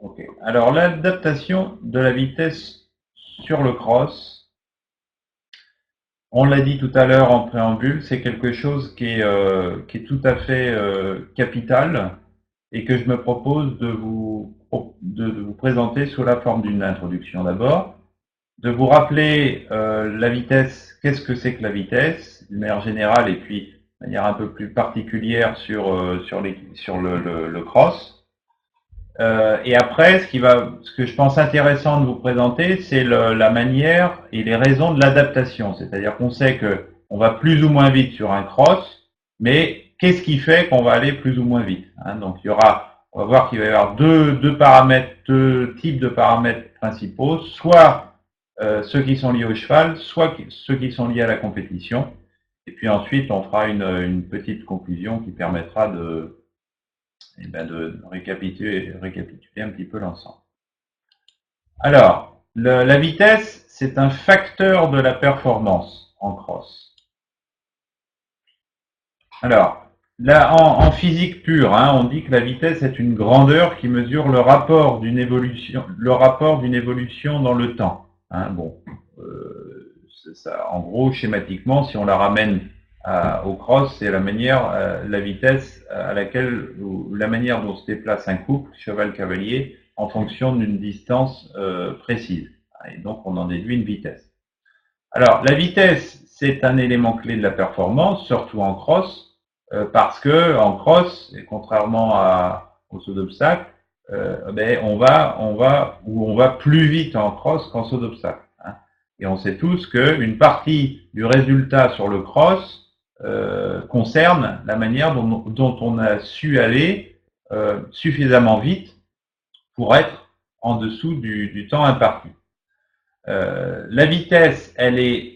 Ok. Alors l'adaptation de la vitesse sur le cross, on l'a dit tout à l'heure en préambule, c'est quelque chose qui est tout à fait capital et que je me propose de vous présenter sous la forme d'une introduction d'abord, de vous rappeler la vitesse, qu'est-ce que c'est que la vitesse, d'une manière générale et puis de manière un peu plus particulière sur le cross. Et après, ce que je pense intéressant de vous présenter, c'est la manière et les raisons de l'adaptation. C'est-à-dire qu'on sait que on va plus ou moins vite sur un cross, mais qu'est-ce qui fait qu'on va aller plus ou moins vite, hein? Donc on va voir qu'il va y avoir deux paramètres, deux types de paramètres principaux, soit ceux qui sont liés au cheval, soit ceux qui sont liés à la compétition. Et puis ensuite, on fera une petite conclusion qui permettra de récapituler un petit peu l'ensemble. Alors, la vitesse, c'est un facteur de la performance en cross. Alors, là, en physique pure, hein, on dit que la vitesse est une grandeur qui mesure le rapport d'une évolution dans le temps. Hein, bon, ça, en gros, schématiquement, si on la ramène au cross, c'est la vitesse à laquelle, ou la manière dont se déplace un couple cheval-cavalier en fonction d'une distance précise. Et donc, on en déduit une vitesse. Alors, la vitesse, c'est un élément clé de la performance, surtout en cross, parce que en cross, et contrairement au saut d'obstacle, on va plus vite en cross qu'en saut d'obstacle. Hein. Et on sait tous qu'une partie du résultat sur le cross concerne la manière dont on a su aller suffisamment vite pour être en dessous du temps imparti. La vitesse, elle est,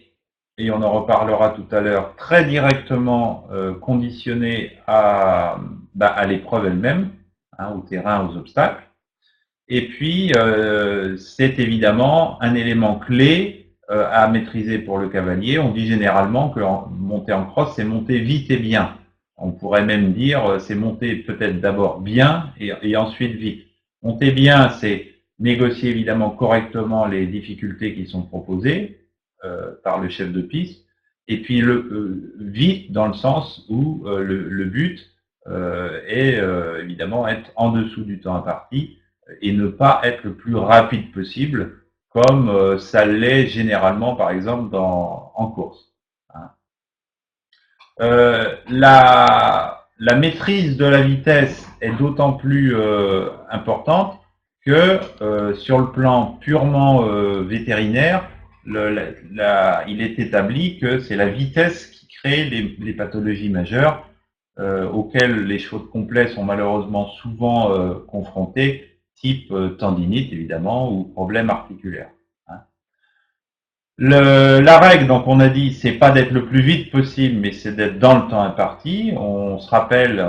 et on en reparlera tout à l'heure, très directement conditionnée à l'épreuve elle-même, hein, au terrain, aux obstacles. Et puis, c'est évidemment un élément clé à maîtriser pour le cavalier. On dit généralement que monter en cross, c'est monter vite et bien. On pourrait même dire, c'est monter peut-être d'abord bien et ensuite vite. Monter bien, c'est négocier évidemment correctement les difficultés qui sont proposées par le chef de piste, et puis vite dans le sens où le but est évidemment être en dessous du temps imparti et ne pas être le plus rapide possible, comme ça l'est généralement par exemple en course. Hein. La maîtrise de la vitesse est d'autant plus importante que sur le plan purement vétérinaire, il est établi que c'est la vitesse qui crée les pathologies majeures auxquelles les chevaux de complet sont malheureusement souvent confrontés, type tendinite évidemment ou problèmes articulaires. Hein. La règle, donc on a dit, c'est pas d'être le plus vite possible, mais c'est d'être dans le temps imparti. On se rappelle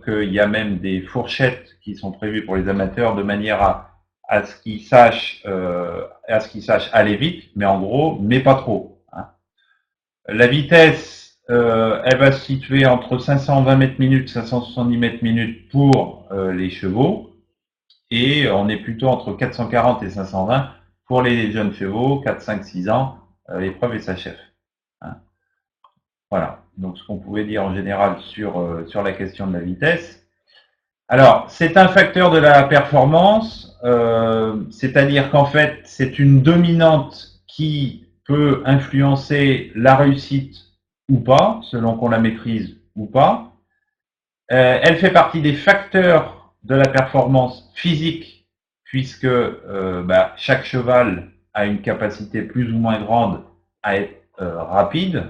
qu'il y a même des fourchettes qui sont prévues pour les amateurs de manière à ce qu'ils sachent aller vite, mais en gros, mais pas trop. Hein. La vitesse, elle va se situer entre 520 mètres minutes, 570 mètres minutes pour les chevaux, et on est plutôt entre 440 et 520 pour les jeunes chevaux, 4, 5, 6 ans, l'épreuve est s'achève. Hein. Voilà, donc ce qu'on pouvait dire en général sur la question de la vitesse. Alors, c'est un facteur de la performance, c'est-à-dire qu'en fait, c'est une dominante qui peut influencer la réussite ou pas, selon qu'on la maîtrise ou pas. Elle fait partie des facteurs de la performance physique, puisque chaque cheval a une capacité plus ou moins grande à être rapide,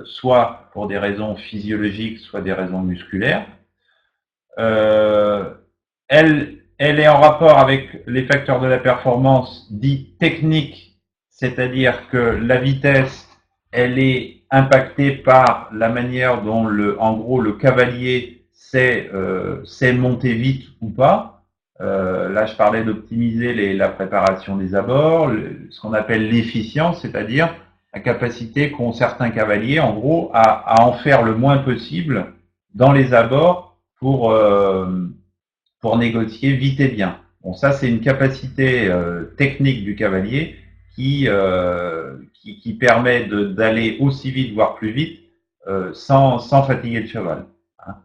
soit pour des raisons physiologiques, soit des raisons musculaires. Elle est en rapport avec les facteurs de la performance dits techniques, c'est-à-dire que la vitesse, elle est impactée par la manière dont en gros, le cavalier sait monter vite ou pas. Là, je parlais d'optimiser la préparation des abords, ce qu'on appelle l'efficience, c'est-à-dire la capacité qu'ont certains cavaliers, en gros, à en faire le moins possible dans les abords pour négocier vite et bien. Bon, ça c'est une capacité technique du cavalier qui permet d'aller aussi vite, voire plus vite, sans fatiguer le cheval. Hein.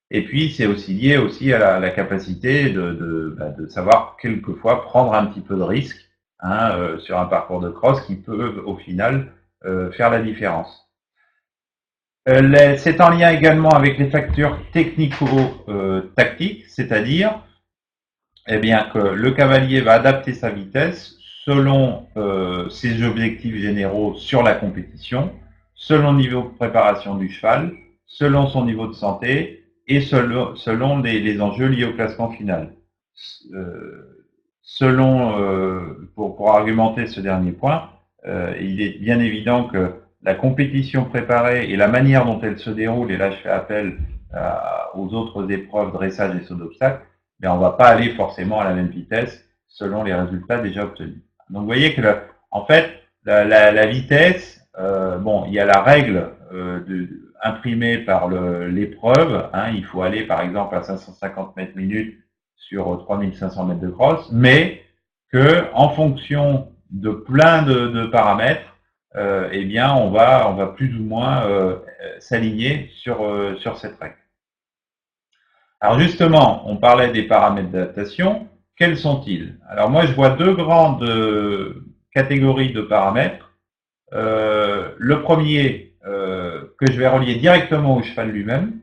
Et puis c'est aussi lié aussi à la capacité de savoir quelquefois prendre un petit peu de risque sur un parcours de cross qui peut au final faire la différence. C'est en lien également avec les facteurs technico-tactiques, c'est-à-dire eh bien, que le cavalier va adapter sa vitesse selon ses objectifs généraux sur la compétition, selon le niveau de préparation du cheval, selon son niveau de santé et selon les enjeux liés au classement final. Pour argumenter ce dernier point, il est bien évident que la compétition préparée et la manière dont elle se déroule, et là je fais appel aux autres épreuves, dressage et saut d'obstacles, mais on ne va pas aller forcément à la même vitesse selon les résultats déjà obtenus. Donc vous voyez que en fait, la vitesse, bon, il y a la règle imprimée par l'épreuve, il faut aller par exemple à 550 mètres minutes sur 3500 mètres de cross, mais que en fonction de plein de paramètres, eh bien on va plus ou moins s'aligner sur cette règle. Alors justement, on parlait des paramètres d'adaptation. Quels sont-ils? Alors moi, je vois deux grandes catégories de paramètres. Le premier, que je vais relier directement au cheval lui-même.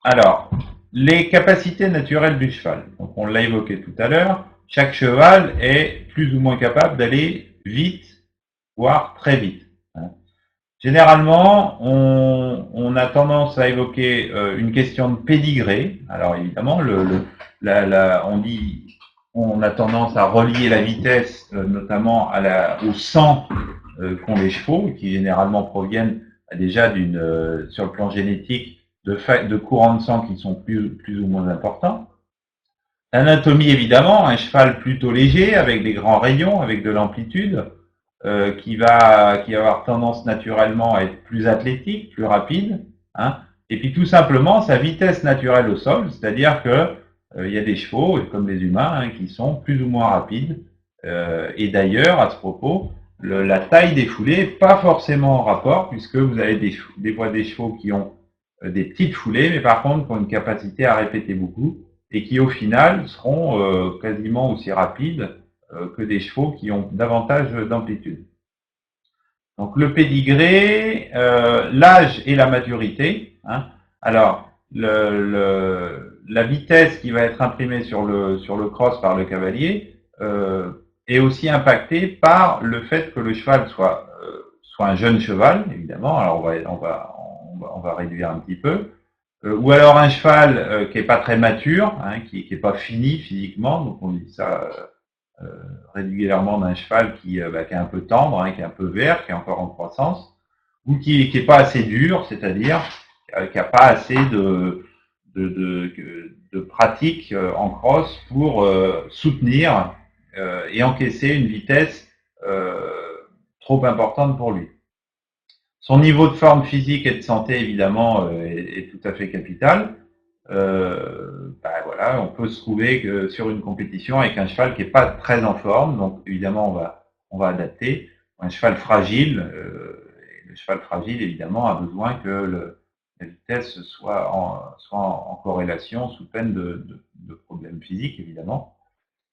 Alors, les capacités naturelles du cheval. Donc on l'a évoqué tout à l'heure. Chaque cheval est plus ou moins capable d'aller vite, voire très vite. Généralement, on a tendance à évoquer une question de pédigré. Alors évidemment, on a tendance à relier la vitesse, notamment au sang qu'ont les chevaux, qui généralement proviennent déjà sur le plan génétique, de courants de sang qui sont plus ou moins importants. L'anatomie, évidemment, un cheval plutôt léger, avec des grands rayons, avec de l'amplitude, qui va avoir tendance naturellement à être plus athlétique, plus rapide, et puis tout simplement sa vitesse naturelle au sol, c'est-à-dire que il y a des chevaux, comme les humains, qui sont plus ou moins rapides. Et d'ailleurs, à ce propos, la taille des foulées n'est pas forcément en rapport, puisque vous avez des fois des chevaux qui ont des petites foulées, mais par contre qui ont une capacité à répéter beaucoup, et qui au final seront quasiment aussi rapides que des chevaux qui ont davantage d'amplitude. Donc le pédigré, l'âge et la maturité. Alors la vitesse qui va être imprimée sur le cross par le cavalier est aussi impactée par le fait que le cheval soit un jeune cheval, évidemment. Alors on va réduire un petit peu. Ou alors un cheval qui est pas très mature, qui est pas fini physiquement. Donc on dit ça régulièrement d'un cheval qui est un peu tendre, qui est un peu vert, qui est encore en croissance, ou qui est pas assez dur, c'est-à-dire qui a pas assez de pratique en cross pour soutenir et encaisser une vitesse trop importante pour lui. Son niveau de forme physique et de santé, évidemment, est tout à fait capital. Voilà, on peut se trouver que sur une compétition avec un cheval qui est pas très en forme, donc évidemment on va adapter. Un cheval fragile, le cheval fragile évidemment a besoin que la vitesse soit en corrélation sous peine de problèmes physiques évidemment.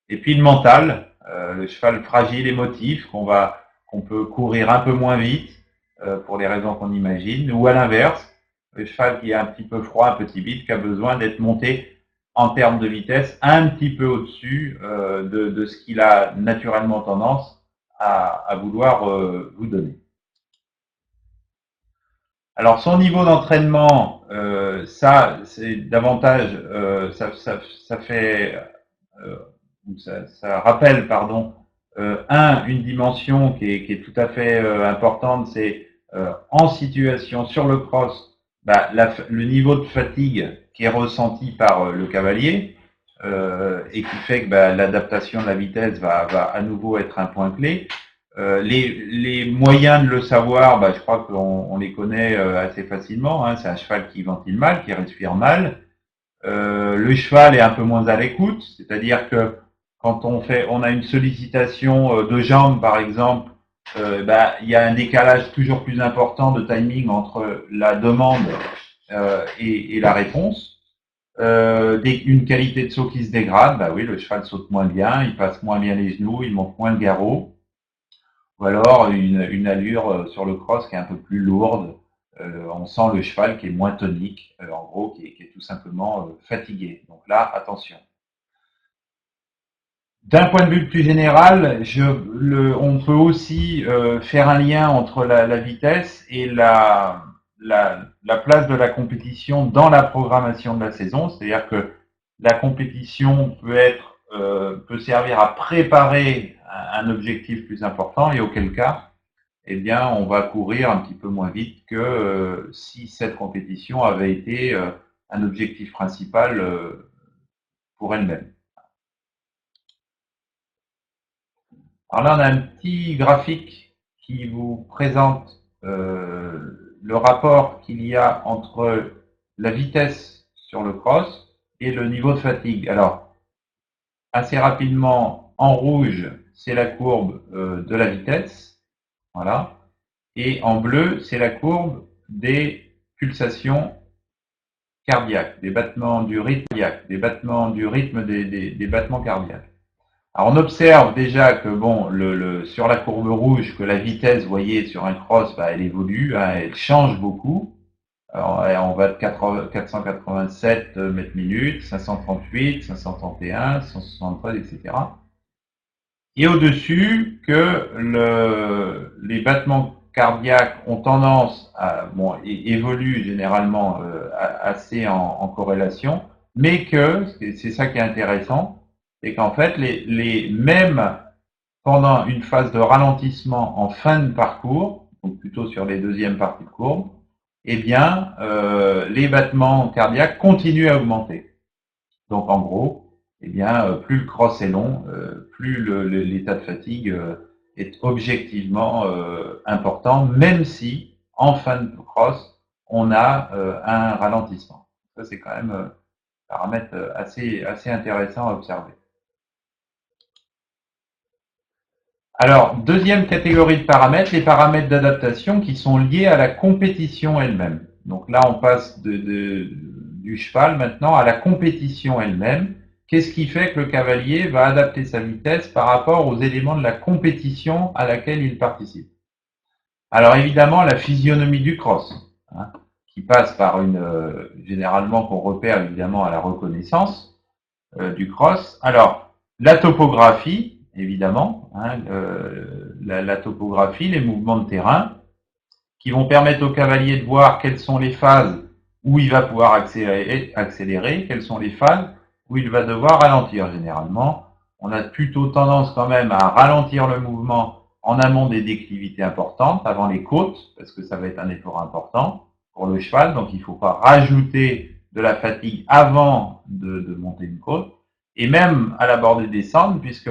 Et puis le mental, le cheval fragile émotif qu'on peut courir un peu moins vite pour les raisons qu'on imagine, ou à l'inverse, le cheval qui est un petit peu froid, un petit vite, qui a besoin d'être monté en termes de vitesse un petit peu au-dessus de ce qu'il a naturellement tendance à vouloir vous donner. Alors son niveau d'entraînement, ça c'est davantage, ça fait, ça rappelle, pardon, une dimension qui est tout à fait importante, c'est en situation sur le cross, le niveau de fatigue qui est ressenti par le cavalier et qui fait que l'adaptation de la vitesse va à nouveau être un point clé. Les moyens de le savoir, je crois qu'on les connaît assez facilement. C'est un cheval qui ventile mal, qui respire mal, Le cheval est un peu moins à l'écoute, c'est-à-dire que quand on a une sollicitation de jambes par exemple, il y a un décalage toujours plus important de timing entre la demande et la réponse. Une qualité de saut qui se dégrade, bah oui, le cheval saute moins bien, il passe moins bien les genoux, il monte moins le garrot, ou alors une allure sur le cross qui est un peu plus lourde. On sent le cheval qui est moins tonique, en gros, qui est tout simplement fatigué. Donc là, attention. D'un point de vue plus général, on peut aussi faire un lien entre la vitesse et la place de la compétition dans la programmation de la saison. C'est-à-dire que la compétition peut servir à préparer un objectif plus important et auquel cas, eh bien, on va courir un petit peu moins vite que si cette compétition avait été un objectif principal pour elle-même. Alors là, on a un petit graphique qui vous présente le rapport qu'il y a entre la vitesse sur le cross et le niveau de fatigue. Alors, assez rapidement, en rouge, c'est la courbe de la vitesse, voilà, et en bleu, c'est la courbe des pulsations cardiaques, des battements du rythme cardiaque, des battements du rythme des battements cardiaques. Alors on observe déjà que bon, sur la courbe rouge, que la vitesse, vous voyez, sur un cross, bah, elle évolue, hein, elle change beaucoup. Alors, on va de 487 mètres minutes, 538, 531, 173, etc. Et au-dessus, que les battements cardiaques ont tendance à, bon, évoluent généralement assez en corrélation, mais que, c'est ça qui est intéressant, c'est qu'en fait, même pendant une phase de ralentissement en fin de parcours, donc plutôt sur les deuxièmes parties de courbe, eh bien, les battements cardiaques continuent à augmenter. Donc, en gros, eh bien, plus le cross est long, plus l'état de fatigue est objectivement important, même si, en fin de cross, on a un ralentissement. Ça, c'est quand même un paramètre assez intéressant à observer. Alors, deuxième catégorie de paramètres, les paramètres d'adaptation qui sont liés à la compétition elle-même. Donc là, on passe du cheval maintenant à la compétition elle-même. Qu'est-ce qui fait que le cavalier va adapter sa vitesse par rapport aux éléments de la compétition à laquelle il participe? Alors évidemment, la physionomie du cross, hein, qui passe par généralement qu'on repère évidemment à la reconnaissance du cross. Alors, la topographie, évidemment, hein, la topographie, les mouvements de terrain, qui vont permettre au cavalier de voir quelles sont les phases où il va pouvoir accélérer, quelles sont les phases où il va devoir ralentir. Généralement, on a plutôt tendance quand même à ralentir le mouvement en amont des déclivités importantes, avant les côtes, parce que ça va être un effort important pour le cheval, donc il ne faut pas rajouter de la fatigue avant de monter une côte, et même à la bordée des descentes, puisque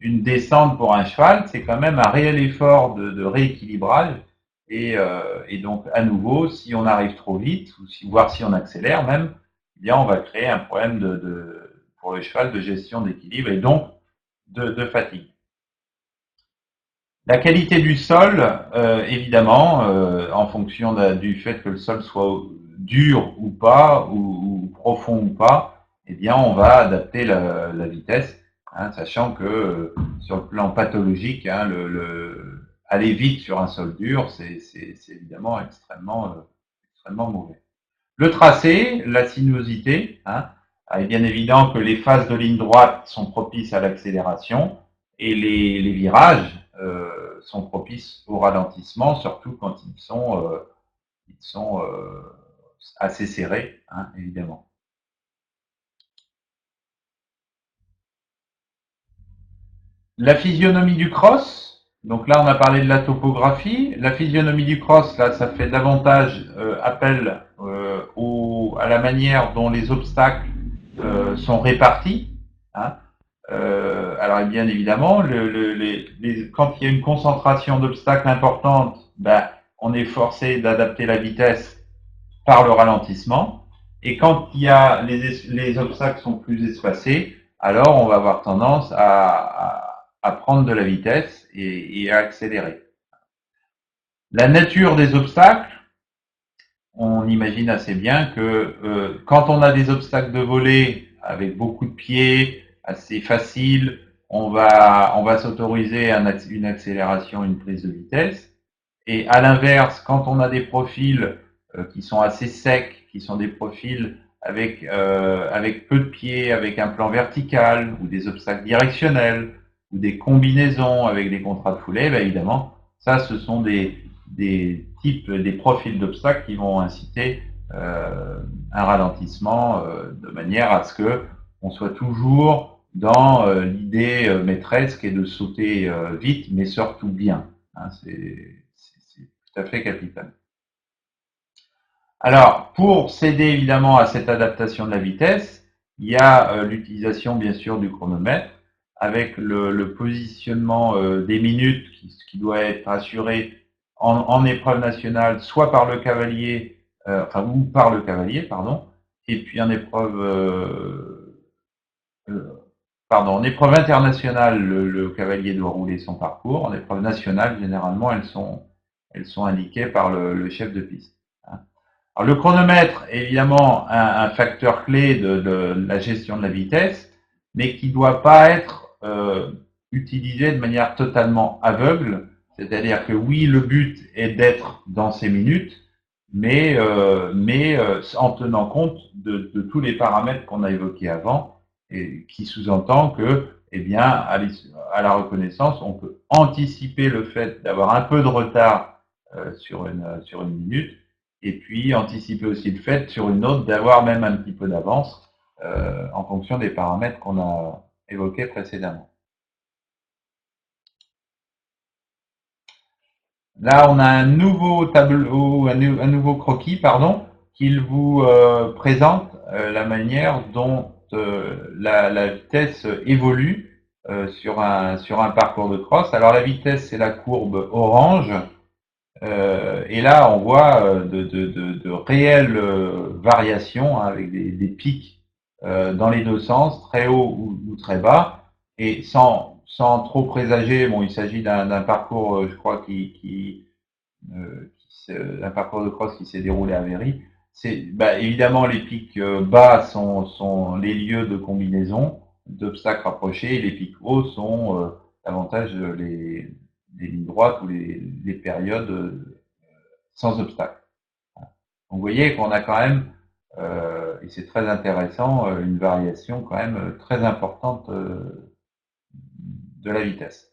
une descente pour un cheval, c'est quand même un réel effort de rééquilibrage. Et donc, à nouveau, si on arrive trop vite, voire si on accélère même, eh bien, on va créer un problème pour le cheval de gestion d'équilibre et donc de fatigue. La qualité du sol, évidemment, en fonction du fait que le sol soit dur ou pas, ou profond ou pas, eh bien, on va adapter la vitesse, hein, sachant que sur le plan pathologique, hein, aller vite sur un sol dur, c'est évidemment extrêmement mauvais. Le tracé, la sinuosité, hein, est bien évident que les phases de ligne droite sont propices à l'accélération et les virages sont propices au ralentissement, surtout quand ils sont assez serrés, hein, évidemment. La physionomie du cross, donc là on a parlé de la topographie. La physionomie du cross, là, ça fait davantage appel à la manière dont les obstacles sont répartis. Hein. Alors bien évidemment, quand il y a une concentration d'obstacles importante, ben, on est forcé d'adapter la vitesse par le ralentissement. Et quand il y a les obstacles sont plus espacés, alors on va avoir tendance à prendre de la vitesse et à accélérer. La nature des obstacles, on imagine assez bien que quand on a des obstacles de volée avec beaucoup de pieds, assez faciles, on va s'autoriser une accélération, une prise de vitesse. Et à l'inverse, quand on a des profils qui sont assez secs, qui sont des profils avec peu de pieds, avec un plan vertical, ou des obstacles directionnels, ou des combinaisons avec des contrats de foulée, ben évidemment, ça, ce sont des types, des profils d'obstacles qui vont inciter un ralentissement de manière à ce que on soit toujours dans l'idée maîtresse qui est de sauter vite, mais surtout bien. Hein, c'est tout à fait capital. Alors, pour s'aider évidemment à cette adaptation de la vitesse, il y a l'utilisation bien sûr du chronomètre avec le positionnement des minutes qui doit être assuré en épreuve nationale, soit par le cavalier, ou par le cavalier, pardon, et puis en épreuve internationale, le cavalier doit rouler son parcours. En épreuve nationale, généralement, elles sont indiquées par le chef de piste. Hein. Alors, le chronomètre est évidemment un facteur clé de la gestion de la vitesse, mais qui ne doit pas être utilisé de manière totalement aveugle. C'est-à-dire que oui, le but est d'être dans ces minutes, mais en tenant compte de tous les paramètres qu'on a évoqués avant, et qui sous-entend que, eh bien, à la reconnaissance, on peut anticiper le fait d'avoir un peu de retard sur une minute, et puis anticiper aussi le fait sur une autre d'avoir même un petit peu d'avance en fonction des paramètres qu'on a évoqués précédemment. Là, on a un nouveau tableau, un nouveau croquis, pardon, qu'il vous présente la manière dont la vitesse évolue sur un parcours de cross. Alors la vitesse, c'est la courbe orange, et là, on voit de réelles variations hein, avec des pics dans les deux sens, très haut ou très bas, et sans trop présager. Bon, il s'agit d'un parcours, je crois, un parcours de cross qui s'est déroulé à Véry. C'est évidemment les pics bas sont les lieux de combinaison d'obstacles rapprochés, et les pics hauts sont davantage les lignes droites ou les périodes sans obstacle. Donc, vous voyez qu'on a quand même, et c'est très intéressant, une variation quand même très importante de la vitesse.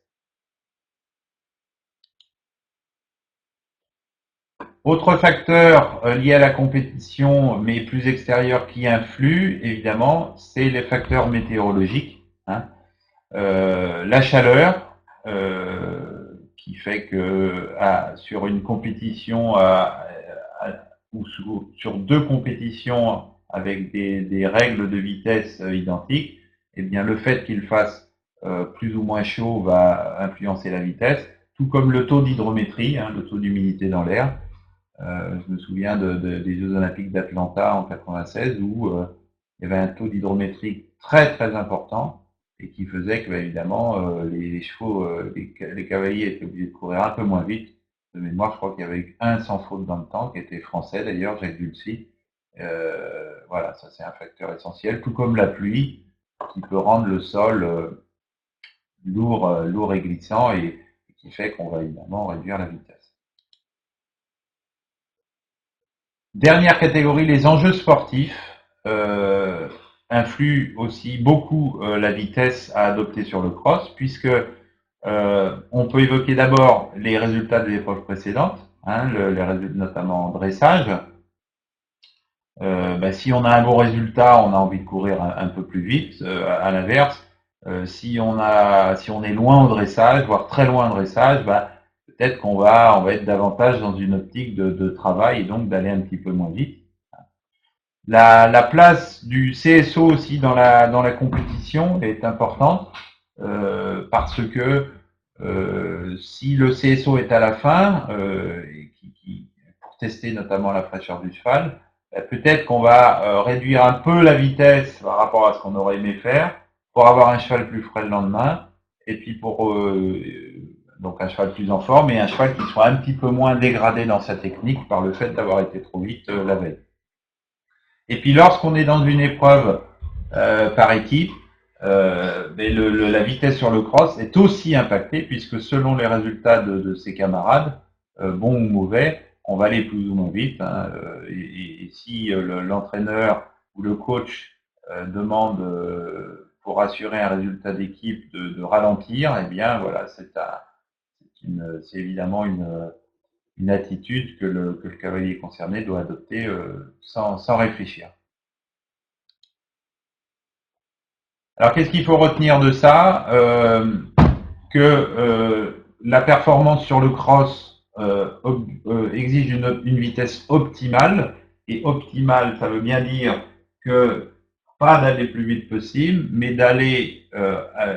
Autre facteur lié à la compétition, mais plus extérieur qui influe, évidemment, c'est les facteurs météorologiques. Hein. La chaleur, qui fait que sur une compétition ou sur deux compétitions avec des règles de vitesse identiques, eh bien le fait qu'il fasse plus ou moins chaud va influencer la vitesse, tout comme le taux d'hydrométrie, hein, le taux d'humidité dans l'air. Je me souviens des Jeux Olympiques d'Atlanta en 96 où il y avait un taux d'hydrométrie très très important et qui faisait que, évidemment, les chevaux, les cavaliers étaient obligés de courir un peu moins vite. De mémoire, je crois qu'il y avait eu un sans faute dans le temps, qui était français d'ailleurs, Jacques Dulcy. Voilà, ça c'est un facteur essentiel, tout comme la pluie, qui peut rendre le sol lourd et glissant et qui fait qu'on va évidemment réduire la vitesse. Dernière catégorie, les enjeux sportifs influent aussi beaucoup la vitesse à adopter sur le cross, puisque on peut évoquer d'abord les résultats des épreuves précédentes, hein, les résultats notamment en dressage. Si on a un bon résultat, on a envie de courir un peu plus vite. À l'inverse, si on est loin au dressage, voire très loin au dressage, peut-être qu'on va être davantage dans une optique de travail et donc d'aller un petit peu moins vite. La place du CSO aussi dans la compétition est importante parce que si le CSO est à la fin, pour tester notamment la fraîcheur du cheval, peut-être qu'on va réduire un peu la vitesse par rapport à ce qu'on aurait aimé faire pour avoir un cheval plus frais le lendemain, et puis pour donc un cheval plus en forme et un cheval qui soit un petit peu moins dégradé dans sa technique par le fait d'avoir été trop vite la veille. Et puis lorsqu'on est dans une épreuve par équipe, mais la vitesse sur le cross est aussi impactée puisque selon les résultats de ses camarades, bons ou mauvais, on va aller plus ou moins vite. Hein, et si l'entraîneur ou le coach demande pour assurer un résultat d'équipe de ralentir, eh bien voilà, c'est évidemment une attitude que le cavalier concerné doit adopter sans réfléchir. Alors qu'est-ce qu'il faut retenir de ça que la performance sur le cross exige une vitesse optimale. Et optimale, ça veut bien dire que pas d'aller le plus vite possible, mais d'aller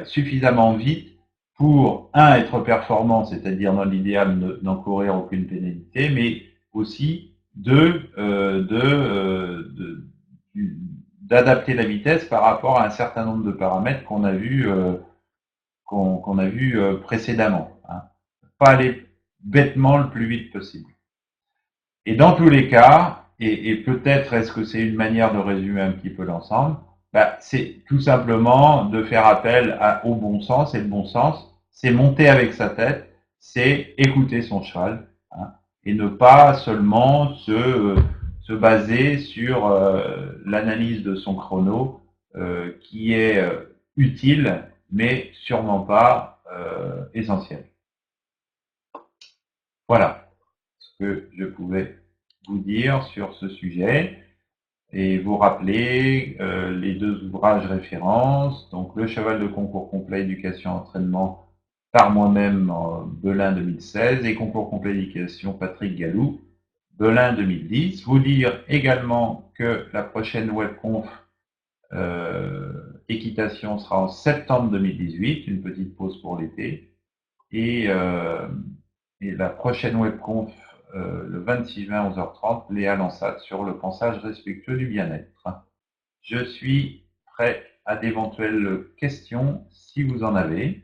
suffisamment vite pour, un, être performant, c'est-à-dire dans l'idéal n'encourir aucune pénalité, mais aussi d'adapter la vitesse par rapport à un certain nombre de paramètres qu'on a vu qu'on a vu précédemment. Hein. Pas aller bêtement le plus vite possible. Et dans tous les cas, et peut-être est-ce que c'est une manière de résumer un petit peu l'ensemble, bah, c'est tout simplement de faire appel au bon sens. Et le bon sens, c'est monter avec sa tête, c'est écouter son cheval, hein, et ne pas seulement se baser sur l'analyse de son chrono, qui est utile, mais sûrement pas essentiel. Voilà ce que je pouvais vous dire sur ce sujet et vous rappeler les deux ouvrages références, donc Le cheval de concours complet éducation entraînement par moi-même en Belin 2016 et Concours complet éducation Patrick Gallou, Belin 2010. Vous dire également que la prochaine webconf équitation sera en septembre 2018, une petite pause pour l'été. Et la prochaine webconf le 26 juin 11h30, Léa Lansat sur le pensage respectueux du bien-être. Je suis prêt à d'éventuelles questions si vous en avez.